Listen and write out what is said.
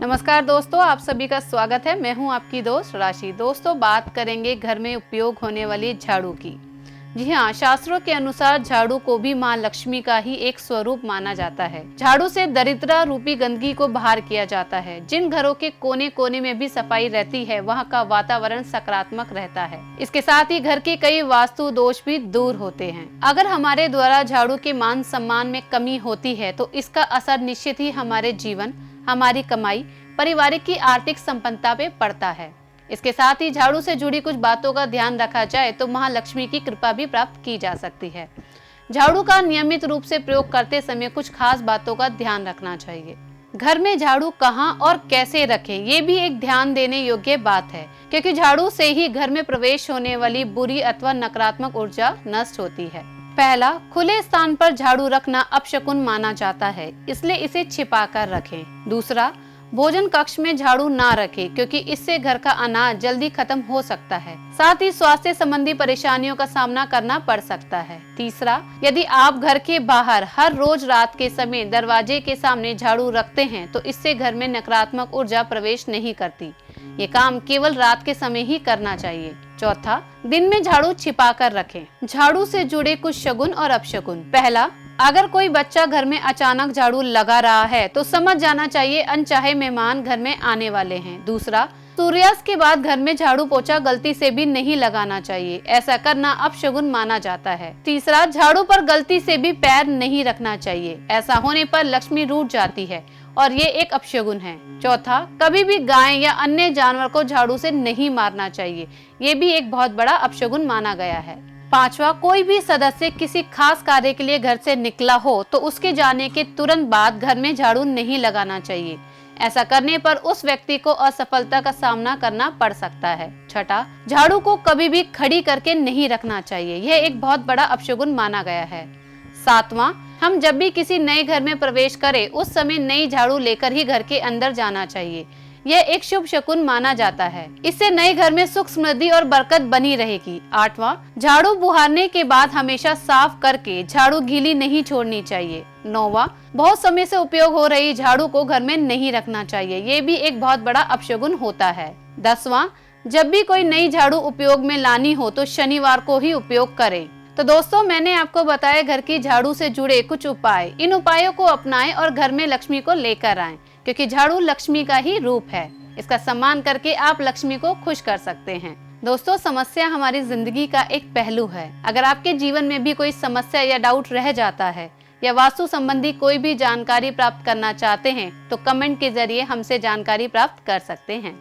नमस्कार दोस्तों, आप सभी का स्वागत है। मैं हूं आपकी दोस्त राशि। दोस्तों, बात करेंगे घर में उपयोग होने वाली झाड़ू की। जी हाँ, शास्त्रों के अनुसार झाड़ू को भी मां लक्ष्मी का ही एक स्वरूप माना जाता है। झाड़ू से दरिद्र रूपी गंदगी को बाहर किया जाता है। जिन घरों के कोने कोने में भी सफाई रहती है, वहाँ का वातावरण सकारात्मक रहता है। इसके साथ ही घर के कई वास्तु दोष भी दूर होते हैं। अगर हमारे द्वारा झाड़ू के मान सम्मान में कमी होती है तो इसका असर निश्चित ही हमारे जीवन, हमारी कमाई, पारिवारिक की आर्थिक संपन्नता पे पड़ता है। इसके साथ ही झाड़ू से जुड़ी कुछ बातों का ध्यान रखा जाए तो महालक्ष्मी की कृपा भी प्राप्त की जा सकती है। झाड़ू का नियमित रूप से प्रयोग करते समय कुछ खास बातों का ध्यान रखना चाहिए। घर में झाड़ू कहाँ और कैसे रखें, ये भी एक ध्यान देने योग्य बात है, क्योंकि झाड़ू से ही घर में प्रवेश होने वाली बुरी अथवा नकारात्मक ऊर्जा नष्ट होती है। पहला, खुले स्थान पर झाड़ू रखना अपशकुन माना जाता है, इसलिए इसे छिपा कर रखें। दूसरा, भोजन कक्ष में झाड़ू ना रखें, क्योंकि इससे घर का अनाज जल्दी खत्म हो सकता है। साथ ही स्वास्थ्य संबंधी परेशानियों का सामना करना पड़ सकता है। तीसरा, यदि आप घर के बाहर हर रोज रात के समय दरवाजे के सामने झाड़ू रखते हैं तो इससे घर में नकारात्मक ऊर्जा प्रवेश नहीं करती। ये काम केवल रात के समय ही करना चाहिए। चौथा, दिन में झाड़ू छिपा कर रखें। झाड़ू से जुड़े कुछ शगुन और अपशगुन। पहला, अगर कोई बच्चा घर में अचानक झाड़ू लगा रहा है तो समझ जाना चाहिए अनचाहे मेहमान घर में आने वाले हैं। दूसरा, सूर्यास्त के बाद घर में झाड़ू पोछा गलती से भी नहीं लगाना चाहिए, ऐसा करना अपशगुन माना जाता है। तीसरा, झाड़ू पर गलती से भी पैर नहीं रखना चाहिए, ऐसा होने पर लक्ष्मी रूठ जाती है और ये एक अपशगुन है। चौथा, कभी भी गाय या अन्य जानवर को झाड़ू से नहीं मारना चाहिए, ये भी एक बहुत बड़ा अपशगुन माना गया है। पांचवा, कोई भी सदस्य किसी खास कार्य के लिए घर से निकला हो तो उसके जाने के तुरंत बाद घर में झाड़ू नहीं लगाना चाहिए, ऐसा करने पर उस व्यक्ति को असफलता का सामना करना पड़ सकता है। छठा, झाड़ू को कभी भी खड़ी करके नहीं रखना चाहिए, यह एक बहुत बड़ा अपशगुन माना गया है। सातवां, हम जब भी किसी नए घर में प्रवेश करें उस समय नई झाड़ू लेकर ही घर के अंदर जाना चाहिए, यह एक शुभ शकुन माना जाता है। इससे नए घर में सुख समृद्धि और बरकत बनी रहेगी। आठवां, झाड़ू बुहारने के बाद हमेशा साफ करके झाड़ू गीली नहीं छोड़नी चाहिए। नौवां, बहुत समय से उपयोग हो रही झाड़ू को घर में नहीं रखना चाहिए, ये भी एक बहुत बड़ा अपशगुन होता है। 10वां, जब भी कोई नई झाड़ू उपयोग में लानी हो तो शनिवार को ही उपयोग करें। तो दोस्तों, मैंने आपको बताया घर की झाड़ू से जुड़े कुछ उपाय। इन उपायों को अपनाएं और घर में लक्ष्मी को लेकर आएं, क्योंकि झाड़ू लक्ष्मी का ही रूप है। इसका सम्मान करके आप लक्ष्मी को खुश कर सकते हैं। दोस्तों, समस्या हमारी जिंदगी का एक पहलू है। अगर आपके जीवन में भी कोई समस्या या डाउट रह जाता है या वास्तु संबंधी कोई भी जानकारी प्राप्त करना चाहते हैं तो कमेंट के जरिए हमसे जानकारी प्राप्त कर सकते हैं।